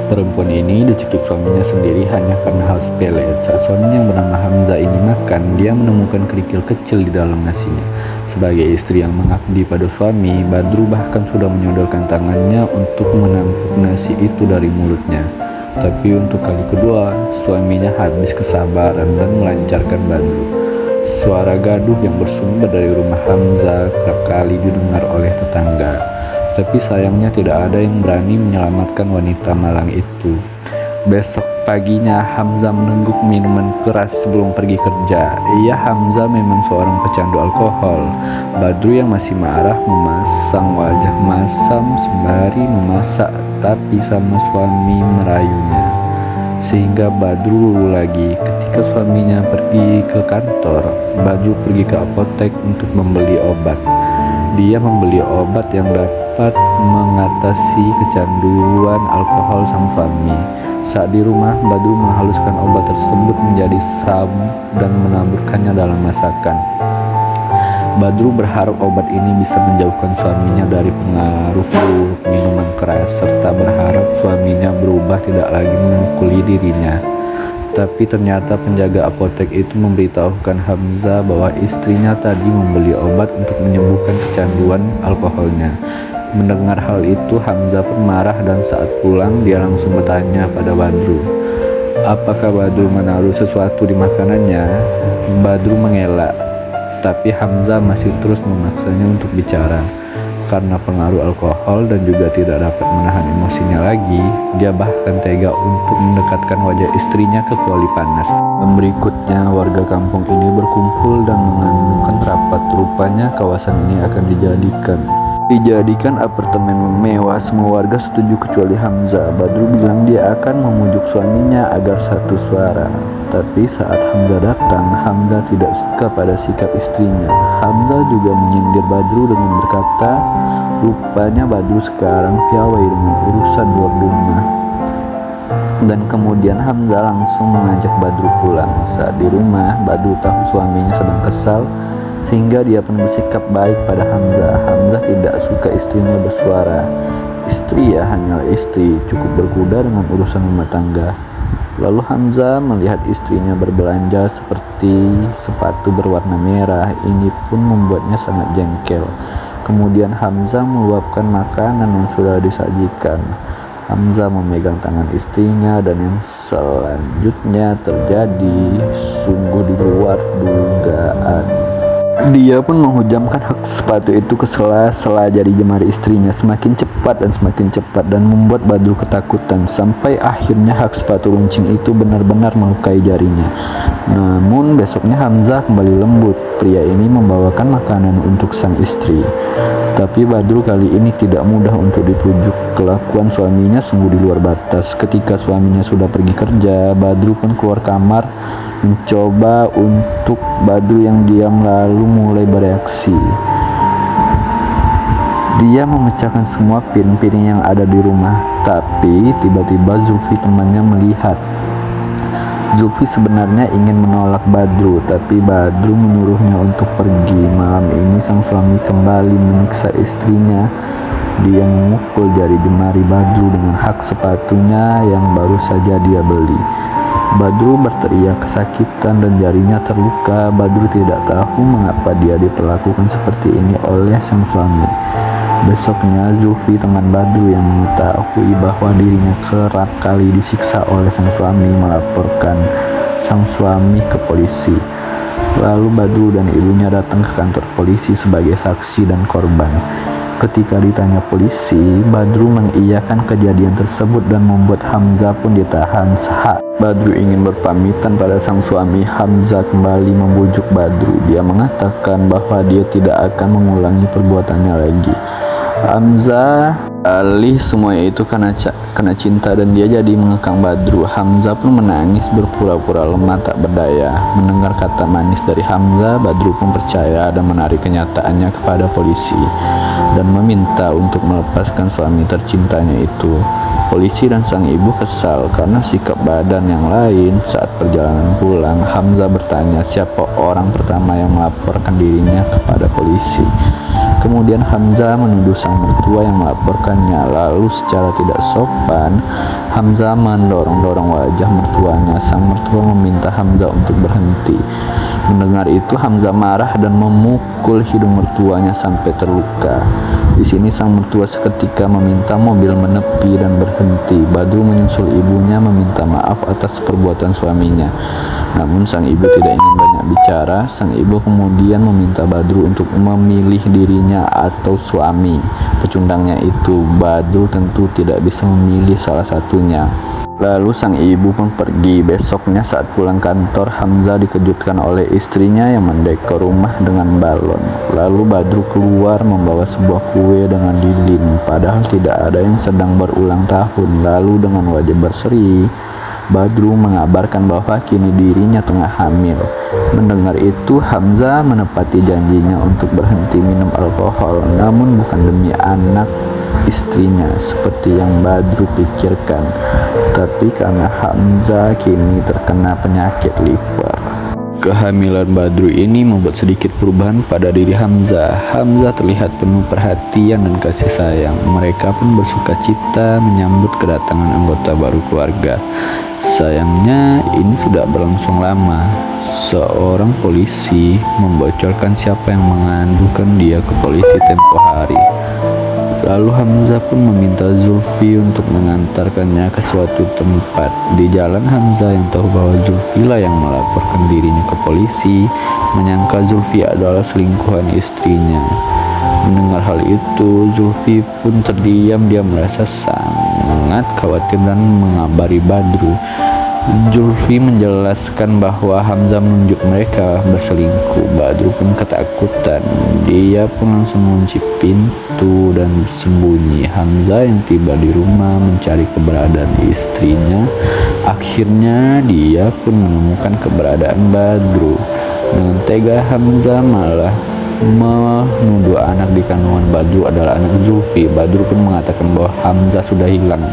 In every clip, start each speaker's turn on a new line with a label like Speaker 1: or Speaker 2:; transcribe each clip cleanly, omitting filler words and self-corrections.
Speaker 1: Perempuan ini dicekik suaminya sendiri hanya karena hal sepele. Saat suaminya yang bernama Hamzah ini makan, dia menemukan kerikil kecil di dalam nasinya. Sebagai istri yang mengabdi pada suami, Badru bahkan sudah menyodorkan tangannya untuk menampuk nasi itu dari mulutnya. Tapi untuk kali kedua, suaminya habis kesabaran dan melancarkan Badru. Suara gaduh yang bersumber dari rumah Hamzah kerap kali didengar oleh tetangga. Tapi sayangnya tidak ada yang berani menyelamatkan wanita malang itu. Besok paginya Hamzah menengguk minuman keras sebelum pergi kerja. Hamzah memang seorang pecandu alkohol. Badru yang masih marah memasang wajah masam sembari memasak, tapi sama suami merayunya. Sehingga Badru luluh lagi. Ketika suaminya pergi ke kantor, Badru pergi ke apotek untuk membeli obat. Dia membeli obat yang dapat mengatasi kecanduan alkohol sang suami. Saat di rumah, Badru menghaluskan obat tersebut menjadi sabu dan menaburkannya dalam masakan. Badru berharap obat ini bisa menjauhkan suaminya dari pengaruh buruk minuman keras, serta berharap suaminya berubah tidak lagi memukuli dirinya. Tapi ternyata penjaga apotek itu memberitahukan Hamzah bahwa istrinya tadi membeli obat untuk menyembuhkan kecanduan alkoholnya. Mendengar hal itu, Hamzah pun marah dan saat pulang dia langsung bertanya pada Badru, apakah Badru menaruh sesuatu di makanannya? Badru mengelak, tapi Hamzah masih terus memaksanya untuk bicara. Karena pengaruh alkohol dan juga tidak dapat menahan emosinya lagi, dia bahkan tega untuk mendekatkan wajah istrinya ke kuali panas. Berikutnya, warga kampung ini berkumpul dan menganukan rapat. Rupanya kawasan ini akan dijadikan apartemen mewah. Semua warga setuju kecuali Hamzah. Badru bilang dia akan memujuk suaminya agar satu suara. Tapi saat Hamzah datang, Hamzah tidak suka pada sikap istrinya. Hamzah juga menyindir Badru dengan berkata, rupanya Badru sekarang piawai dengan urusan luar rumah. Dan kemudian Hamzah langsung mengajak Badru pulang. Saat di rumah, Badru tahu suaminya sedang kesal, sehingga dia pun bersikap baik pada Hamzah. Hamzah tidak suka istrinya bersuara. Istri ya hanyalah istri, cukup berkuda dengan urusan rumah tangga. Lalu Hamzah melihat istrinya berbelanja seperti sepatu berwarna merah. Ini pun membuatnya sangat jengkel. Kemudian Hamzah meluapkan makanan yang sudah disajikan. Hamzah memegang tangan istrinya dan yang selanjutnya terjadi sungguh di luar dugaan. Dia pun menghujamkan hak sepatu itu ke sela-sela jari jemari istrinya semakin cepat dan membuat Badru ketakutan sampai akhirnya hak sepatu runcing itu benar-benar melukai jarinya. Namun besoknya Hamzah kembali lembut. Pria ini membawakan makanan untuk sang istri. Tapi Badru kali ini tidak mudah untuk dipujuk. Kelakuan suaminya sungguh di luar batas. Ketika suaminya sudah pergi kerja, Badru pun keluar kamar mencoba untuk Badru yang diam lalu mulai bereaksi. Dia memecahkan semua piring-piring yang ada di rumah. Tapi tiba-tiba Zulfi temannya melihat. Zulfi sebenarnya ingin menolak Badru, tapi Badru menyuruhnya untuk pergi. Malam ini sang suami kembali menyiksa istrinya. Dia memukul jari jemari Badru dengan hak sepatunya yang baru saja dia beli. Badru berteriak kesakitan dan jarinya terluka. Badru tidak tahu mengapa dia diperlakukan seperti ini oleh sang suami. Besoknya Zulfi teman Badru yang mengetahui bahwa dirinya kerap kali disiksa oleh sang suami melaporkan sang suami ke polisi. Lalu Badru dan ibunya datang ke kantor polisi sebagai saksi dan korban. Ketika ditanya polisi, Badru mengiyakan kejadian tersebut dan membuat Hamzah pun ditahan. Saat Badru ingin berpamitan pada sang suami, Hamzah kembali membujuk Badru. Dia mengatakan bahwa dia tidak akan mengulangi perbuatannya lagi. Hamzah alih semuanya itu karena cinta dan dia jadi mengekang Badru. Hamzah pun menangis berpura-pura lemah tak berdaya. Mendengar kata manis dari Hamzah, Badru pun percaya dan menarik kenyataannya kepada polisi dan meminta untuk melepaskan suami tercintanya itu. Polisi dan sang ibu kesal karena sikap badan yang lain. Saat perjalanan pulang, Hamzah bertanya siapa orang pertama yang melaporkan dirinya kepada polisi. Kemudian Hamzah menuduh sang mertua yang melaporkannya. Lalu secara tidak sopan, Hamzah mendorong-dorong wajah mertuanya. Sang mertua meminta Hamzah untuk berhenti. Mendengar itu Hamzah marah dan memukul hidung mertuanya sampai terluka. Di sini sang mertua seketika meminta mobil menepi dan berhenti. Badru menyusul ibunya meminta maaf atas perbuatan suaminya. Namun sang ibu tidak ingin banyak bicara. Sang ibu kemudian meminta Badru untuk memilih dirinya atau suami pecundangnya itu. Badru tentu tidak bisa memilih salah satunya. Lalu sang ibu pun pergi. Besoknya saat pulang kantor, Hamzah dikejutkan oleh istrinya yang mendekor rumah dengan balon. Lalu Badru keluar membawa sebuah kue dengan lilin, padahal tidak ada yang sedang berulang tahun. Lalu dengan wajah berseri, Badru mengabarkan bahwa kini dirinya tengah hamil. Mendengar itu, Hamzah menepati janjinya untuk berhenti minum alkohol, namun bukan demi anak istrinya seperti yang Badru pikirkan, tapi karena Hamzah kini terkena penyakit liver. Kehamilan Badru ini membuat sedikit perubahan pada diri Hamzah. Hamzah terlihat penuh perhatian dan kasih sayang. Mereka pun bersuka cita menyambut kedatangan anggota baru keluarga. Sayangnya ini tidak berlangsung lama. Seorang polisi membocorkan siapa yang mengadukan dia ke polisi tempo hari. Lalu Hamzah pun meminta Zulfi untuk mengantarkannya ke suatu tempat. Di jalan, Hamzah yang tahu bahwa Zulfi lah yang melaporkan dirinya ke polisi, menyangka Zulfi adalah selingkuhan istrinya. Mendengar hal itu, Zulfi pun terdiam. Dia merasa sangat khawatir dan mengabari Badru. Zulfi menjelaskan bahwa Hamzah menunjuk mereka berselingkuh. Badru pun ketakutan. Dia pun langsung mengunci pintu dan bersembunyi. Hamzah yang tiba di rumah mencari keberadaan istrinya. Akhirnya dia pun menemukan keberadaan Badru. Dengan tega, Hamzah malah menuduh anak di kandungan Badru adalah anak Zulfi. Badru pun mengatakan bahwa Hamzah sudah hilang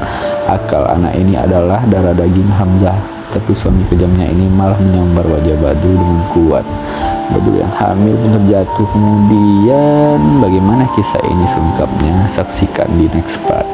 Speaker 1: akal. Anak ini adalah darah daging Hamzah, tapi suami kejamnya ini malah menyambar wajah Badru dengan kuat. Badru yang hamil pun terjatuh. Kemudian bagaimana kisah ini selengkapnya? Saksikan di next part.